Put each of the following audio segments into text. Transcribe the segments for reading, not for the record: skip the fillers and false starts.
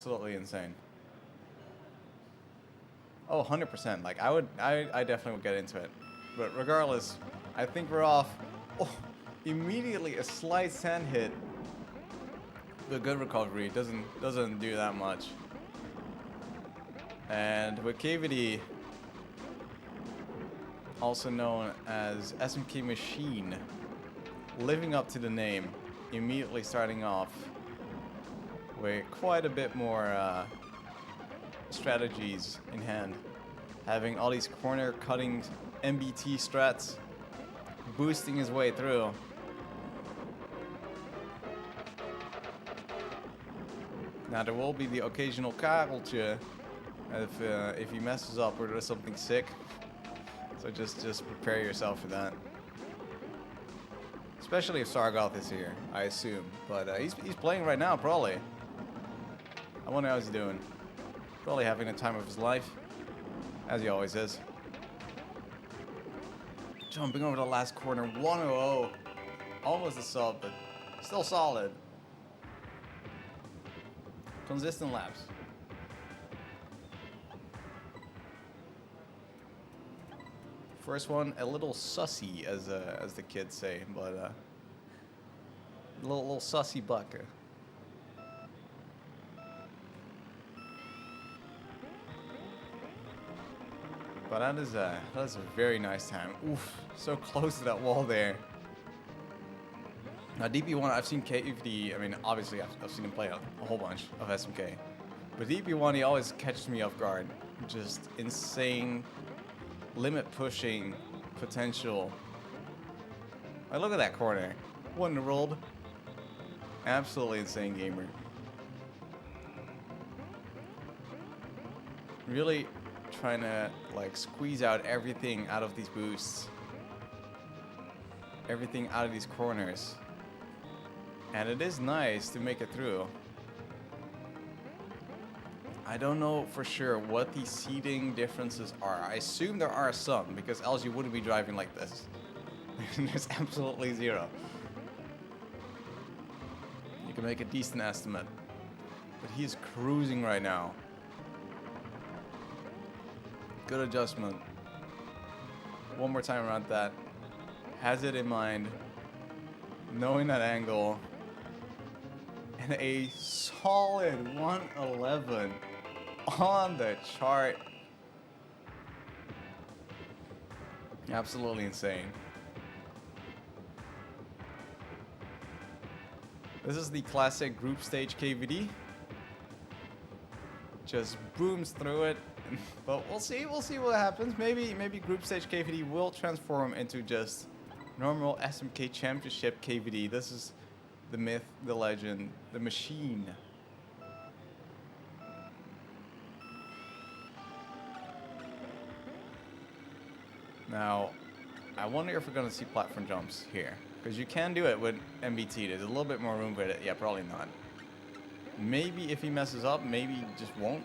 Absolutely insane. Oh, 100%. Like I definitely would get into it. But regardless, I think we're off. Oh, immediately a slight sand hit. The good recovery doesn't do that much. And with KVD, also known as SMK Machine, living up to the name, immediately starting off with quite a bit more strategies in hand. Having all these corner cutting MBT strats, boosting his way through. Now there will be the occasional kareltje if he messes up or does something sick. So just prepare yourself for that. Especially if Sargoth is here, I assume. But he's playing right now, probably. I wonder how he's doing. Probably having the time of his life, as he always is. Jumping over the last corner, 100. Almost a sub, but still solid. Consistent laps. First one, a little sussy, as the kids say, but a little sussy buck. But that is a very nice time. Oof, so close to that wall there. Now DP1, I've seen KVD. I mean, obviously I've seen him play a whole bunch of SMK, but DP1 he always catches me off guard. Just insane limit pushing potential. I look at that corner. What in the world? Absolutely insane gamer. Really trying to like squeeze out everything out of these boosts. Everything out of these corners. And it is nice to make it through. I don't know for sure what the seating differences are. I assume there are some, because else you wouldn't be driving like this. There's absolutely zero. You can make a decent estimate. But he's cruising right now. Good adjustment. One more time around that. Has it in mind. Knowing that angle. And a solid 111 on the chart. Absolutely insane. This is the classic group stage KVD. Just booms through it. But we'll see what happens. Maybe group stage KVD will transform into just normal SMK Championship KVD. This is the myth, the legend, the machine. Now, I wonder if we're going to see platform jumps here. Because you can do it with MBT. There's a little bit more room for it. Yeah, probably not. Maybe if he messes up, maybe he just won't.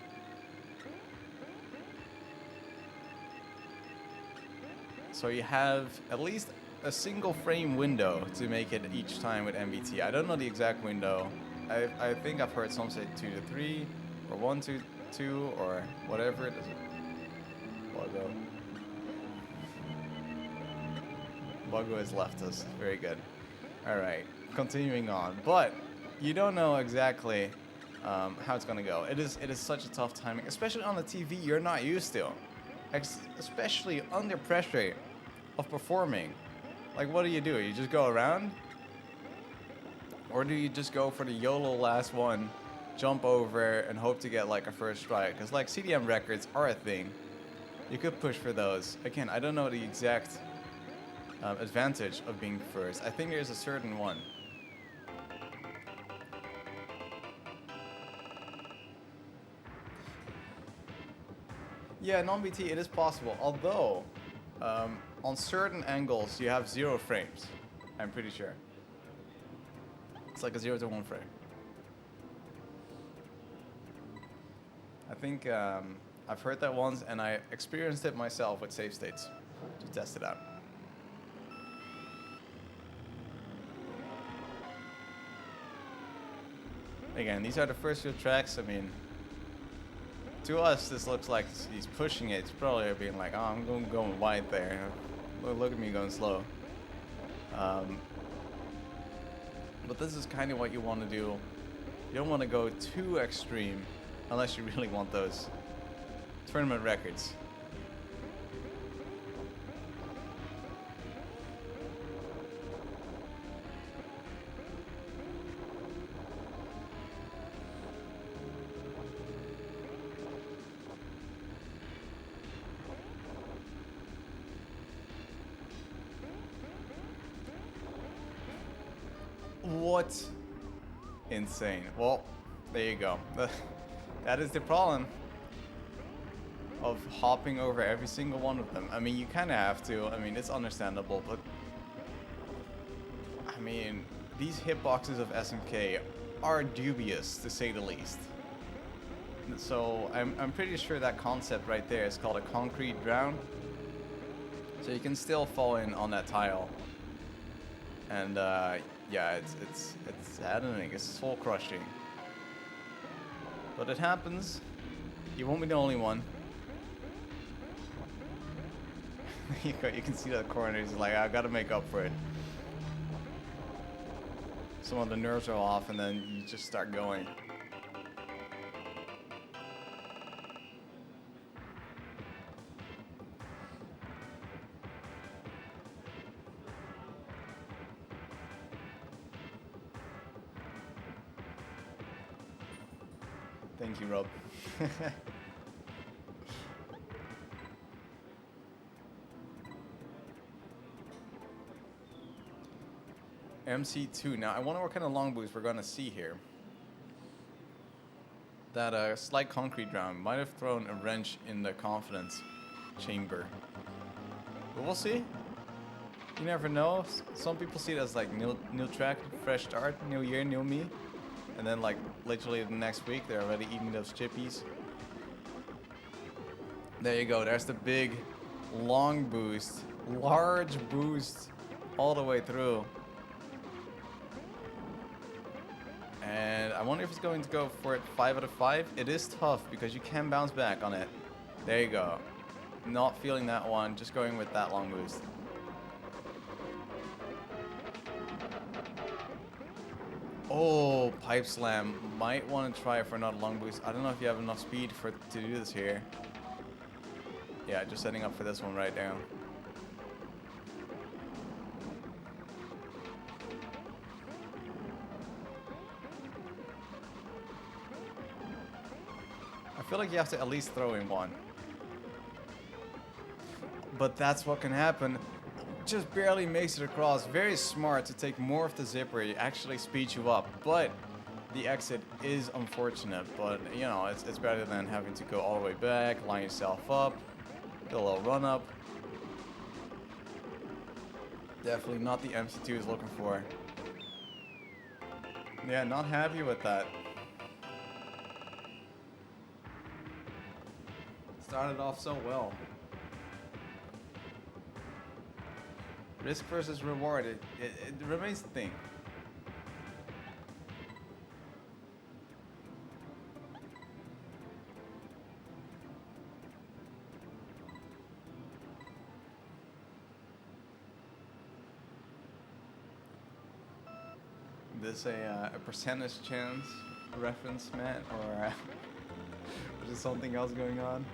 So you have at least a single frame window to make it each time with MBT. I don't know the exact window. I think I've heard some say 2 to 3 or 1 to 2 or whatever it is. Buggo has left us. Very good. All right, continuing on. But you don't know exactly how it's gonna go. It is such a tough timing, especially on the TV you're not used to, especially under pressure of performing. Like, what do? You just go around? Or do you just go for the YOLO last one, jump over, and hope to get, like, a first strike? Because, like, CDM records are a thing. You could push for those. Again, I don't know the exact advantage of being first. I think there's a certain one. Yeah, non-BT, it is possible. Although, on certain angles, you have 0 frames. I'm pretty sure. It's like a 0 to 1 frame. I think I've heard that once, and I experienced it myself with save states to test it out. Again, these are the first few tracks. I mean, To us, this looks like he's pushing it. He's probably being like, oh, I'm going wide there. Look at me going slow. But this is kind of what you want to do. You don't want to go too extreme unless you really want those tournament records. What? Insane. Well, there you go. That is the problem of hopping over every single one of them. I mean, you kind of have to. I mean, it's understandable, but I mean, these hitboxes of SMK are dubious, to say the least. So I'm pretty sure that concept right there is called a concrete drown. So you can still fall in on that tile. And yeah, it's saddening. It's soul crushing. But it happens. You won't be the only one. You can see that corner. He's like, I gotta make up for it. Some of the nerves are off, and then you just start going. Thank you, Rob. MC2. Now, I wonder what kind of long boost we're going to see here. That slight concrete drown might have thrown a wrench in the confidence chamber. But we'll see. You never know. Some people see it as like new track, fresh start, new year, new me. And then like literally the next week they're already eating those chippies. There you go. There's the big long boost. Large boost all the way through. And I wonder if it's going to go for it 5 out of 5. It is tough because you can bounce back on it. There you go. Not feeling that one. Just going with that long boost. Oh, pipe slam. Might want to try for another long boost. I don't know if you have enough speed to do this here. Yeah, just setting up for this one right now. I feel like you have to at least throw in one. But that's what can happen. Just barely makes it across. Very smart to take more of the zipper. It actually speeds you up. But the exit is unfortunate. But, you know, it's better than having to go all the way back, line yourself up, get a little run up. Definitely not the MC2 is looking for. Yeah, not happy with that. Started off so well. Risk versus reward, it remains the thing. This a percentage chance reference, Matt, or is there something else going on?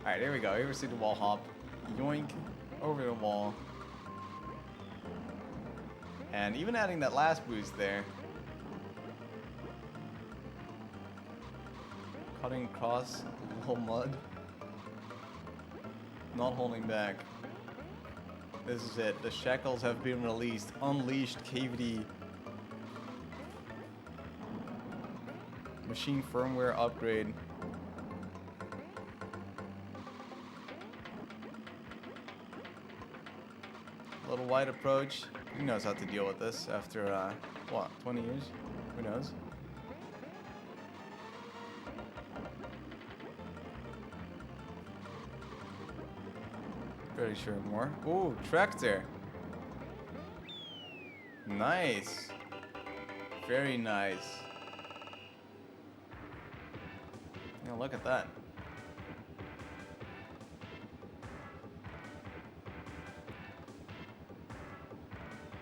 All right, here we go. Here we see the wall hop, yoink, over the wall. And even adding that last boost there. Cutting across a little mud. Not holding back. This is it. The shackles have been released. Unleashed KVD. Machine firmware upgrade. A little wide approach. He knows how to deal with this after, what, 20 years? Who knows? Pretty sure more. Ooh, tractor. Nice. Very nice. Yeah, look at that.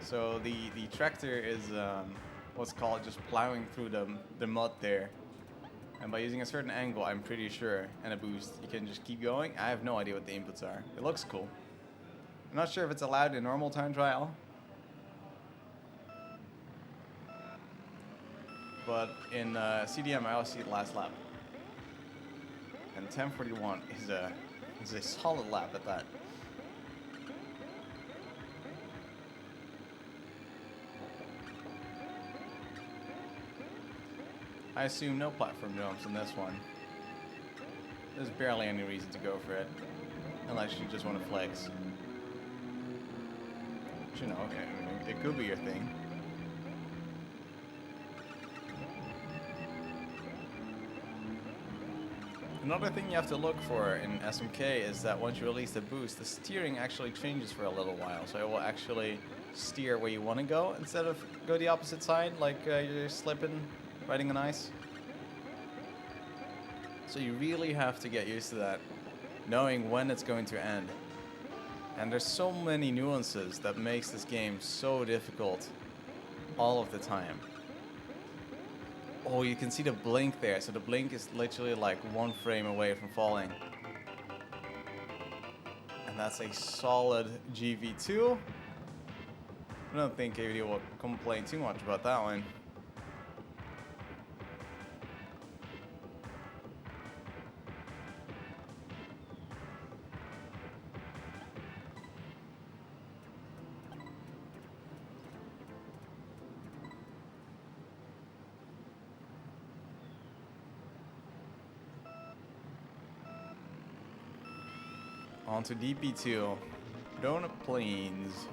So the tractor is what's called just plowing through the mud there. And by using a certain angle, I'm pretty sure, and a boost, you can just keep going. I have no idea what the inputs are. It looks cool. I'm not sure if it's allowed in normal time trial. But in CDM, I always see it last lap. And 10:41 is a solid lap at that. I assume no platform jumps in this one. There's barely any reason to go for it. Unless you just want to flex. But you know, it could be your thing. Another thing you have to look for in SMK is that once you release the boost, the steering actually changes for a little while. So it will actually steer where you want to go instead of go the opposite side, like you're slipping, riding on ice. So you really have to get used to that, knowing when it's going to end. And there's so many nuances that makes this game so difficult all of the time. Oh, you can see the blink there. So the blink is literally like 1 frame away from falling. And that's a solid GV2. I don't think KVD will complain too much about that one. On to DP2. Donut Plains.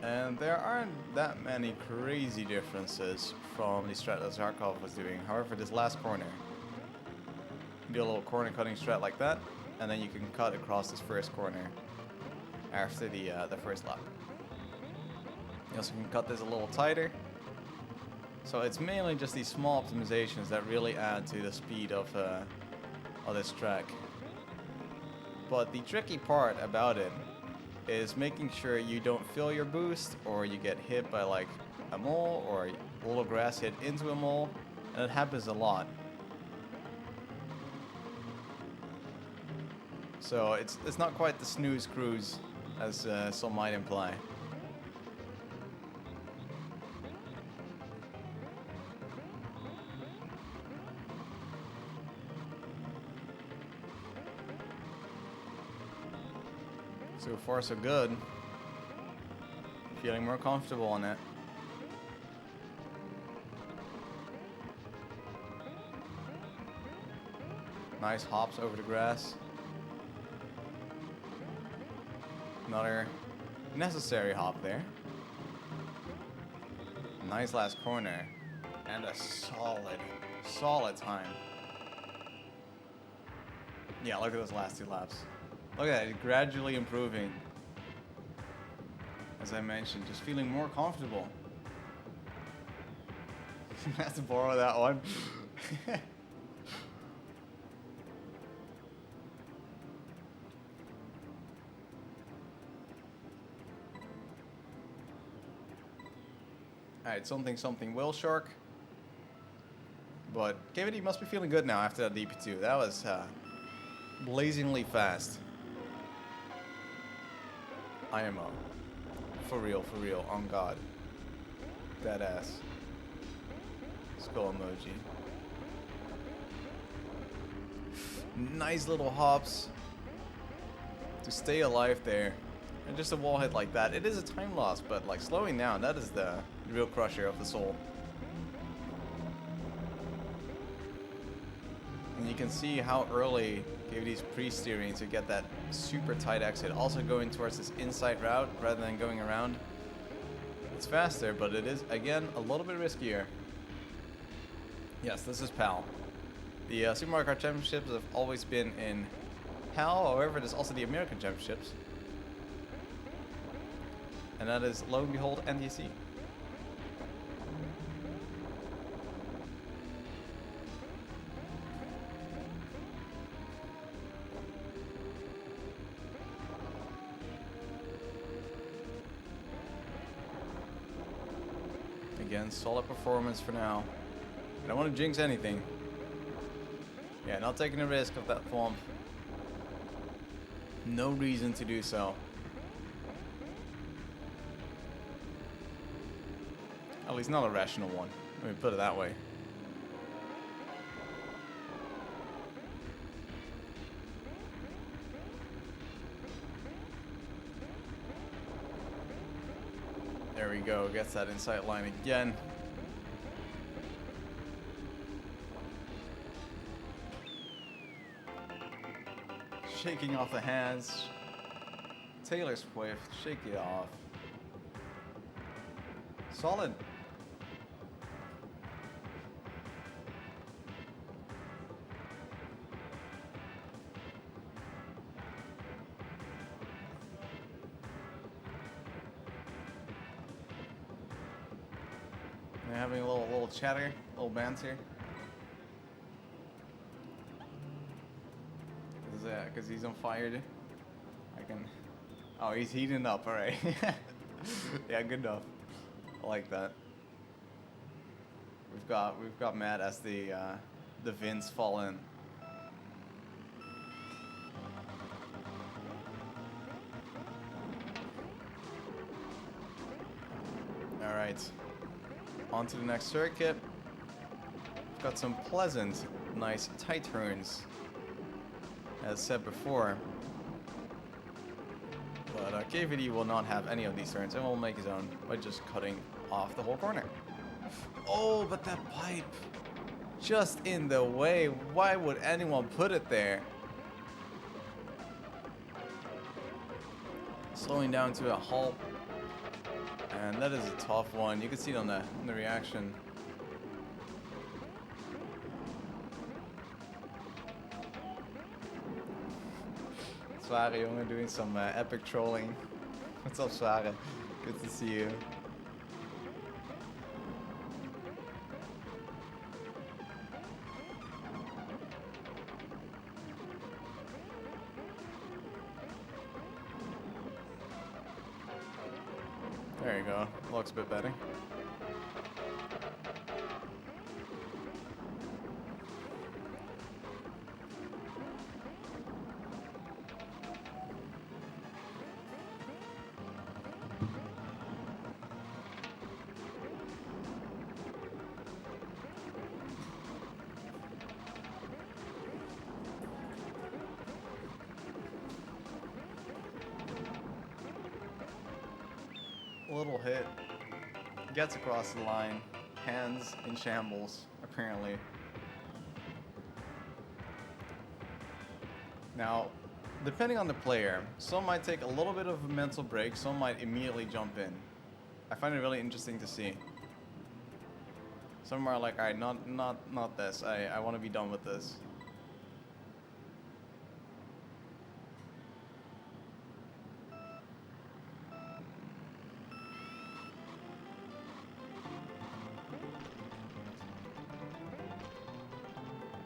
And there aren't that many crazy differences from the strat that Zarkov was doing. However, this last corner, you do a little corner cutting strat like that, and then you can cut across this first corner after the first lap. You also can cut this a little tighter. So it's mainly just these small optimizations that really add to the speed of this track. But the tricky part about it is making sure you don't fill your boost, or you get hit by like a mole, or a little grass hit into a mole, and it happens a lot. So it's not quite the snooze cruise as some might imply. So far so good. Feeling more comfortable on it. Nice hops over the grass. Another necessary hop there. Nice last corner. And a solid time. Yeah, look at those last 2 laps. Look at that, gradually improving. As I mentioned, just feeling more comfortable. I have to borrow that one. Alright, something Will Shark. But KVD must be feeling good now after that DP2. That was blazingly fast. IMO. For real, on God. Dead ass. Skull emoji. Nice little hops to stay alive there. And just a wall hit like that. It is a time loss, but like slowing down, that is the real crusher of the soul. And you can see how early KVD's pre-steering to get that super tight exit. Also going towards this inside route rather than going around. It's faster, but it is, again, a little bit riskier. Yes, this is PAL. The Super Mario Kart Championships have always been in PAL. However, there's also the American Championships. And that is, lo and behold, NDC. Again, solid performance for now. I don't want to jinx anything. Yeah, not taking the risk of that thwomp. No reason to do so. At least not a rational one. Let me put it that way. There we go, gets that inside line again. Shaking off the hands. Taylor Swift, shake it off. Solid. They're having a little chatter, a little banter. Because he's on fire. I can. Oh, he's heating up. All right. Yeah, good enough. I like that. We've got Matt as the Vince fall in. All right. On to the next circuit. We've got some pleasant, nice tight turns. As said before. But KVD will not have any of these turns and will make his own by just cutting off the whole corner. Oh, but that pipe. Just in the way. Why would anyone put it there? Slowing down to a halt. And that is a tough one. You can see it on the reaction. Zware jongen doing some epic trolling. What's up, Zware? Good to see you. There you go. Looks a bit better. Little hit, gets across the line, hands in shambles, apparently. Now, depending on the player, some might take a little bit of a mental break, some might immediately jump in. I find it really interesting to see. Some are like, alright, not this, I want to be done with this.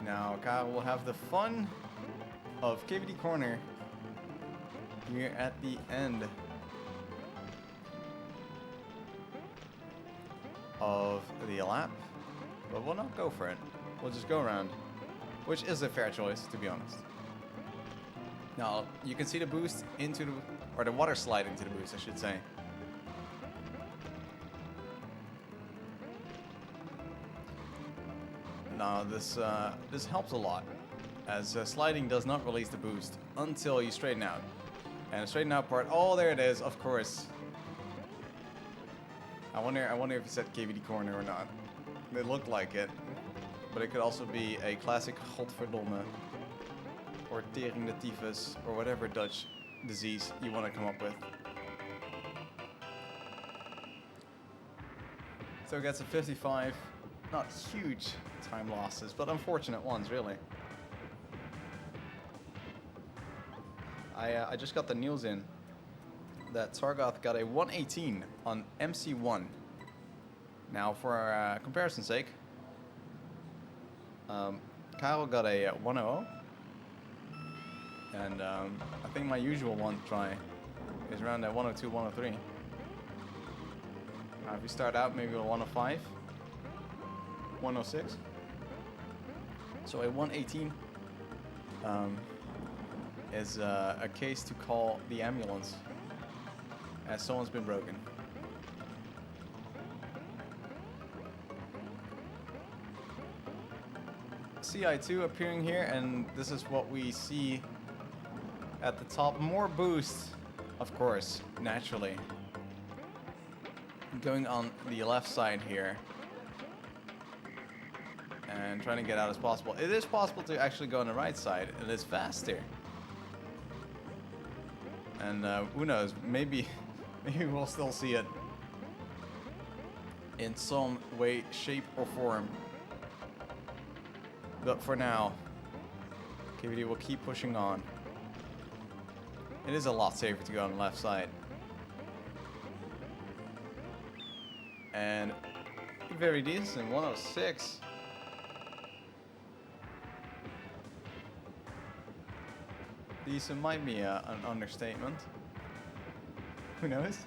Now, Kyle will have the fun of KVD Corner here at the end of the lap, but we'll not go for it. We'll just go around, which is a fair choice, to be honest. Now, you can see the boost into the, or the water slide into the boost, I should say. Now this helps a lot, as sliding does not release the boost until you straighten out. And the straighten out part, oh, there it is, of course. I wonder if he said KVD corner or not. It looked like it, but it could also be a classic godverdomme, or tering de tyfus, or whatever Dutch disease you want to come up with. So it gets a 55. Not huge time losses, but unfortunate ones, really. I just got the news in that Targoth got a 118 on MC1. Now, for comparison's sake, Kyle got a 100, and I think my usual one to try is around that 102, 103. If you start out maybe with 105, 106. So a 118 is a case to call the ambulance, as someone's been broken. CI2 appearing here, and this is what we see at the top. More boost, of course, naturally. Going on the left side here. And trying to get out as possible. It is possible to actually go on the right side. It is faster. And who knows, maybe we'll still see it in some way, shape, or form. But for now, KVD will keep pushing on. It is a lot safer to go on the left side. And very decent, 106. Decent might be an understatement. Who knows?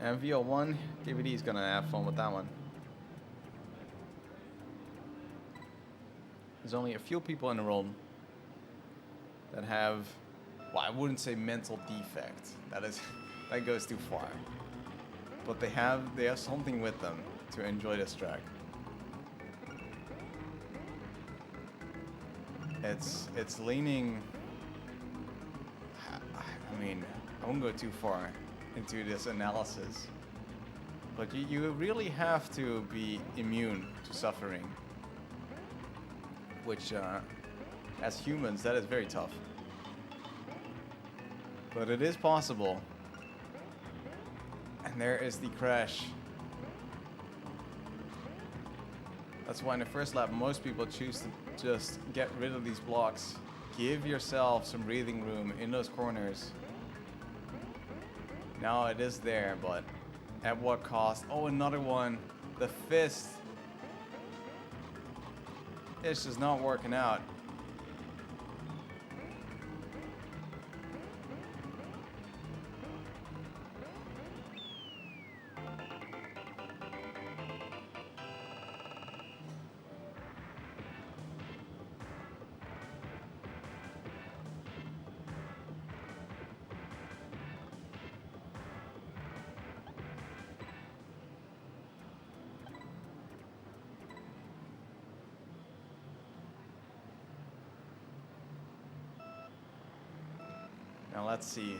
And VO1, KVD is gonna have fun with that one. There's only a few people in the world that have, well, I wouldn't say mental defect. That goes too far. But they have something with them to enjoy this track. It's leaning. I mean, I won't go too far into this analysis, but you really have to be immune to suffering, which as humans, that is very tough. But it is possible. And there is the crash. That's why in the first lap, most people choose to just get rid of these blocks. Give yourself some breathing room in those corners. Now it is there, but at what cost? Oh, another one. The fist. It's just not working out. Now let's see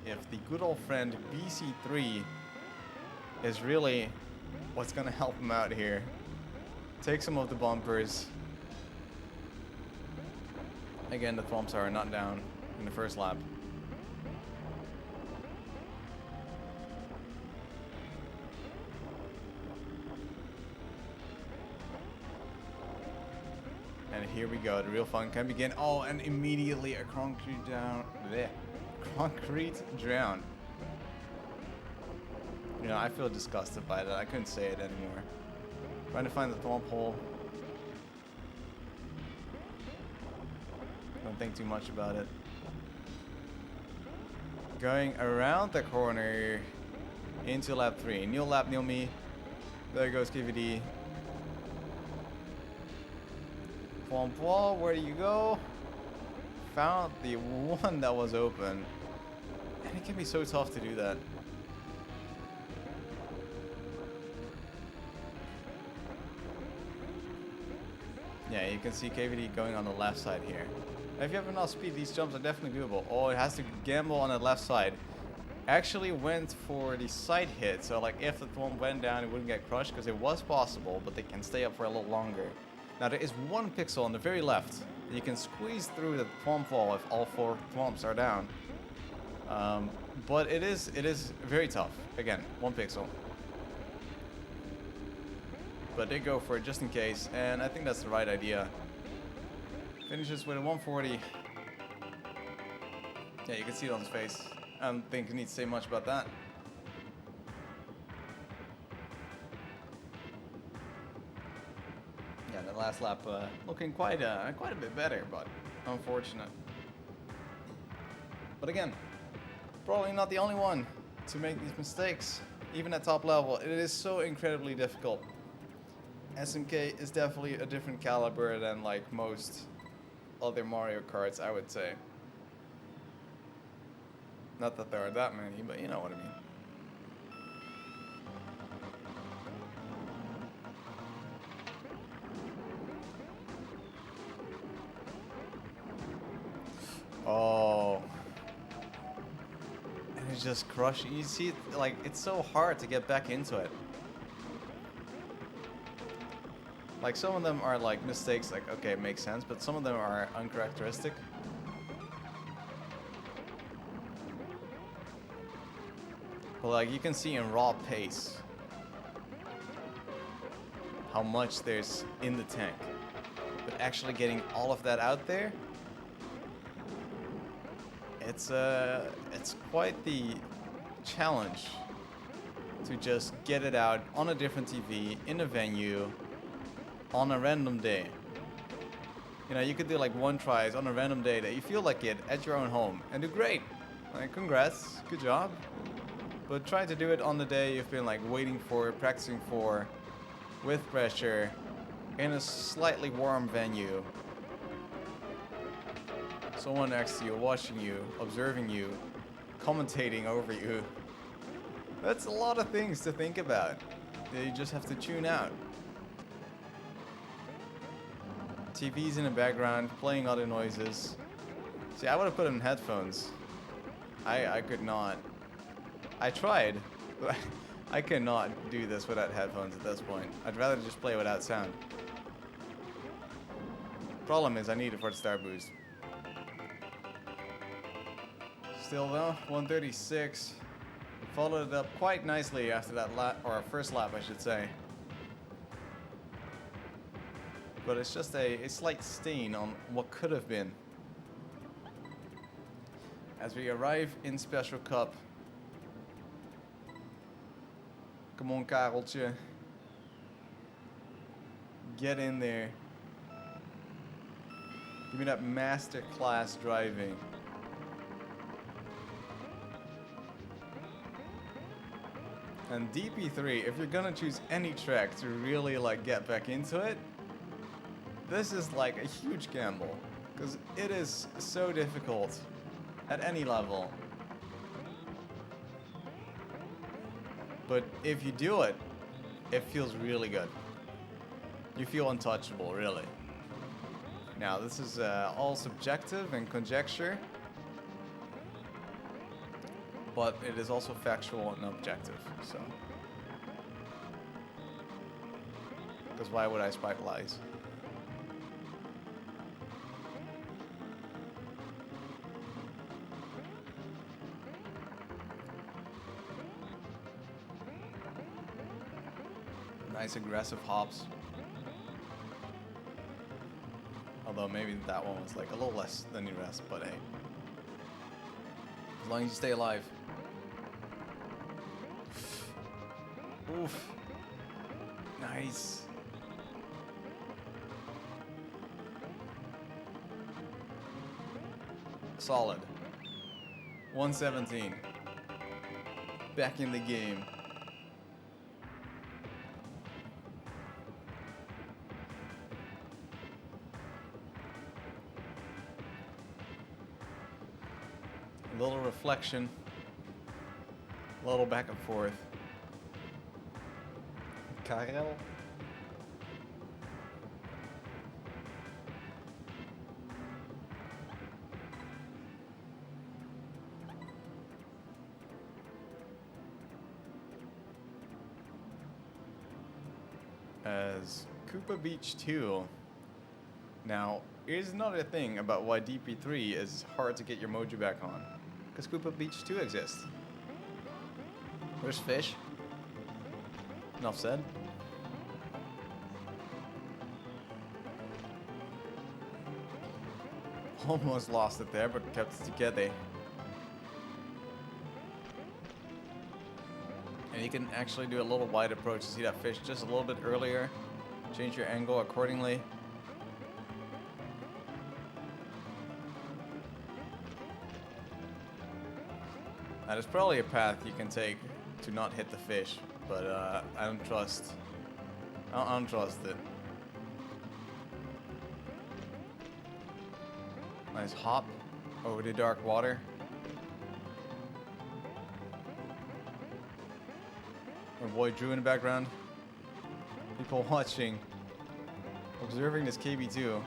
if the good old friend BC3 is really what's gonna help him out here. Take some of the bumpers. Again, the bumps are not down in the first lap. And here we go, the real fun can begin. Oh, and immediately a concrete drown. You know, I feel disgusted by that. I couldn't say it anymore. Trying to find the thwomp hole. Don't think too much about it. Going around the corner into lap 3. Neil lap, Neil me. There goes KVD. Thwomp wall, where do you go? Found the one that was open. And it can be so tough to do that. Yeah, you can see KVD going on the left side here. If you have enough speed, these jumps are definitely doable. Oh, it has to gamble on the left side. Actually went for the side hit, so like if the thwomp went down, it wouldn't get crushed because it was possible, but they can stay up for a little longer. Now there is one pixel on the very left. You can squeeze through the thwomp wall if all 4 thwomps are down. But it is very tough. Again, 1 pixel. But they go for it just in case, and I think that's the right idea. Finishes with a 140. Yeah, you can see it on his face. I don't think you need to say much about that. last lap looking quite a bit better, but unfortunate. But again, probably not the only one to make these mistakes. Even at top level, it is so incredibly difficult. SMK is definitely a different caliber than like most other Mario Karts, I would say. Not that there are that many, but you know what I mean. Oh. And it's just crushing. You see, like, it's so hard to get back into it. Like, some of them are, like, mistakes, like, okay, it makes sense, but some of them are uncharacteristic. But, like, you can see in raw pace how much there's in the tank. But actually getting all of that out there, it's quite the challenge to just get it out on a different TV, in a venue, on a random day. You know, you could do like one tries on a random day that you feel like it at your own home and do great. Like, congrats, good job. But try to do it on the day you've been like waiting for, practicing for, with pressure, in a slightly warm venue. Someone next to you, watching you, observing you, commentating over you. That's a lot of things to think about. You just have to tune out. TV's in the background, playing other noises. See, I would have put in headphones. I could not. I tried, but I cannot do this without headphones at this point. I'd rather just play without sound. Problem is, I need it for the star boost. Still though, 136. Followed it up quite nicely after that lap, or first lap, I should say. But it's just a slight stain on what could have been. As we arrive in Special Cup. Come on, Kareltje. Get in there. Give me that master class driving. And DP3, if you're gonna choose any track to really like get back into it, this is like a huge gamble, because it is so difficult at any level. But if you do it, it feels really good. You feel untouchable, really. Now, this is all subjective and conjecture, but it is also factual and objective, so. Because why would I spike lies? Nice aggressive hops. Although maybe that one was like a little less than the rest, but hey. As long as you stay alive. Oof. Nice. Solid. 117. Back in the game. A little reflection, a little back and forth. Karel. As Koopa Beach 2. Now, here's another thing about why DP3 is hard to get your mojo back on. Because Koopa Beach 2 exists. Where's fish? Enough said. Almost lost it there, but kept it together. And you can actually do a little wide approach to see that fish just a little bit earlier. Change your angle accordingly. Now, there's probably a path you can take to not hit the fish, but I don't trust it. Nice hop over the dark water. My boy Drew in the background. People watching, observing this KB2.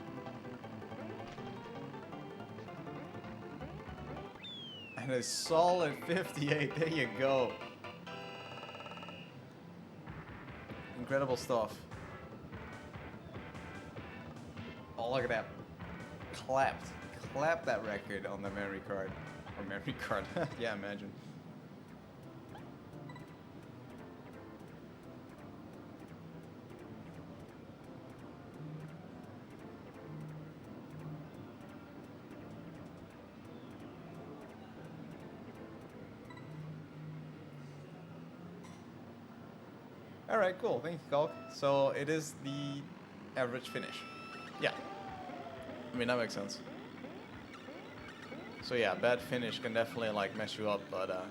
And a solid 58. There you go. Incredible stuff. Oh, look at that. Clapped that record on the memory card. Or memory card. Yeah, imagine. Alright, cool. Thank you, Kalk. So it is the average finish. Yeah. I mean, that makes sense. So yeah, bad finish can definitely like mess you up, but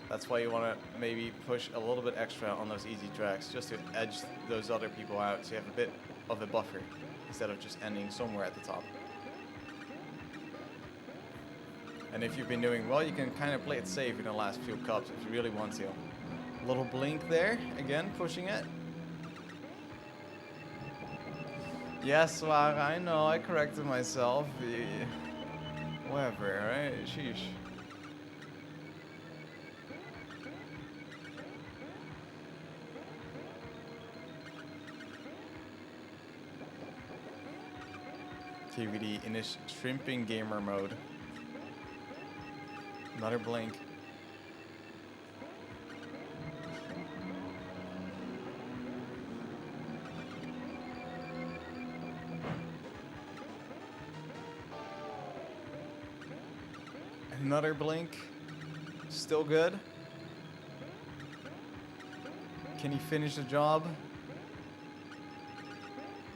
that's why you want to maybe push a little bit extra on those easy tracks just to edge those other people out so you have a bit of a buffer instead of just ending somewhere at the top. And if you've been doing well, you can kind of play it safe in the last few cups if you really want to. Little blink there, again, pushing it. Yes, well, I know, I corrected myself. Whatever, right? Sheesh. TVD in his shrimping gamer mode. Another blink. Another blink. Still good. Can he finish the job?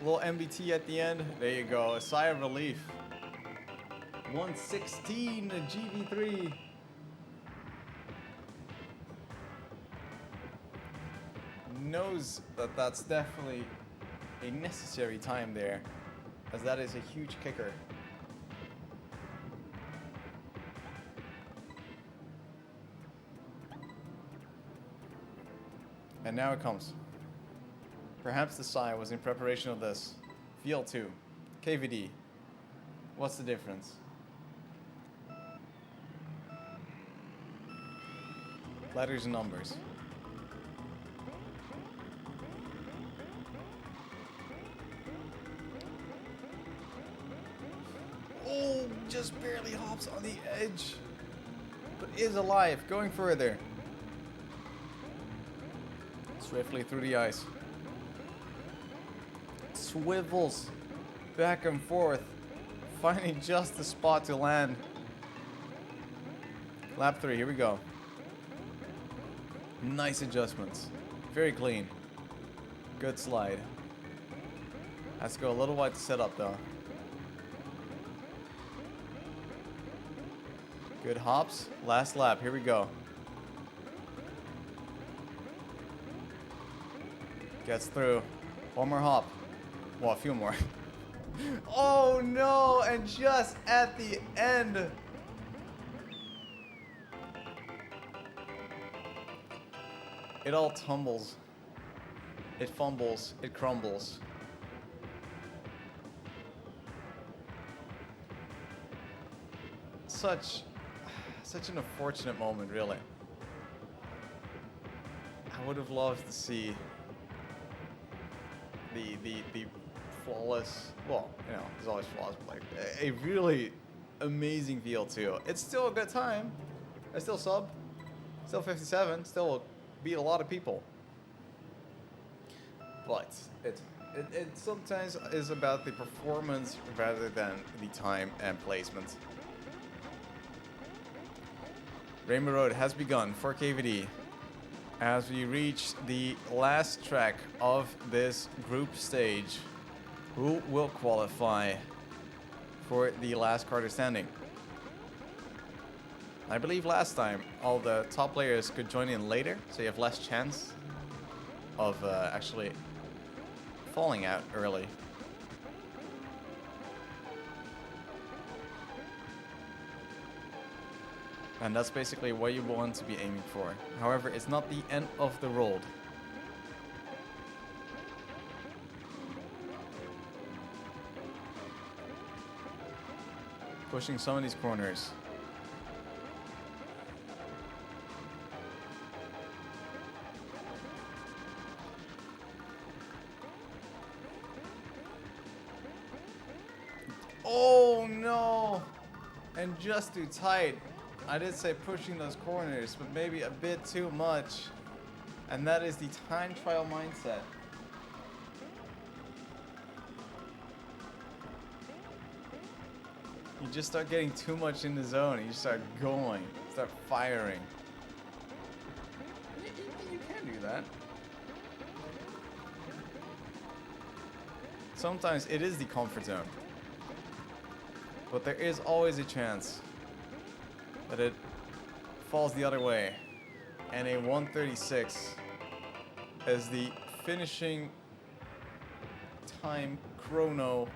A little MBT at the end. There you go. A sigh of relief. 116 GV3. Knows that that's definitely a necessary time there, as that is a huge kicker. And now it comes. Perhaps the sigh was in preparation of this. VL2. KVD. What's the difference? Letters and numbers. Oh, just barely hops on the edge. But is alive. Going further. Swiftly through the ice. Swivels back and forth, finding just the spot to land. Lap 3, here we go. Nice adjustments. Very clean. Good slide. Has to go a little wide to set up though. Good hops. Last lap, here we go. Gets through. One more hop. Well, a few more. Oh no! And just at the end. It all tumbles. It fumbles. It crumbles. Such an unfortunate moment, really. I would have loved to see the flawless, well, you know, there's always flaws, but like a really amazing VL2. It's still a good time. I still sub, still 57, still will beat a lot of people. But it sometimes is about the performance rather than the time and placement. Rainbow Road has begun for KVD. as we reach the last track of this group stage. Who will qualify for the last Carter standing? I believe last time all the top players could join in later, so you have less chance of actually falling out early. And that's basically what you want to be aiming for. However, it's not the end of the road. Pushing some of these corners. Oh no! And just too tight. I did say pushing those corners, but maybe a bit too much. And that is the time trial mindset. You just start getting too much in the zone. You start going, start firing. You can do that. Sometimes it is the comfort zone. But there is always a chance that it falls the other way. And a 1:36 as the finishing time chrono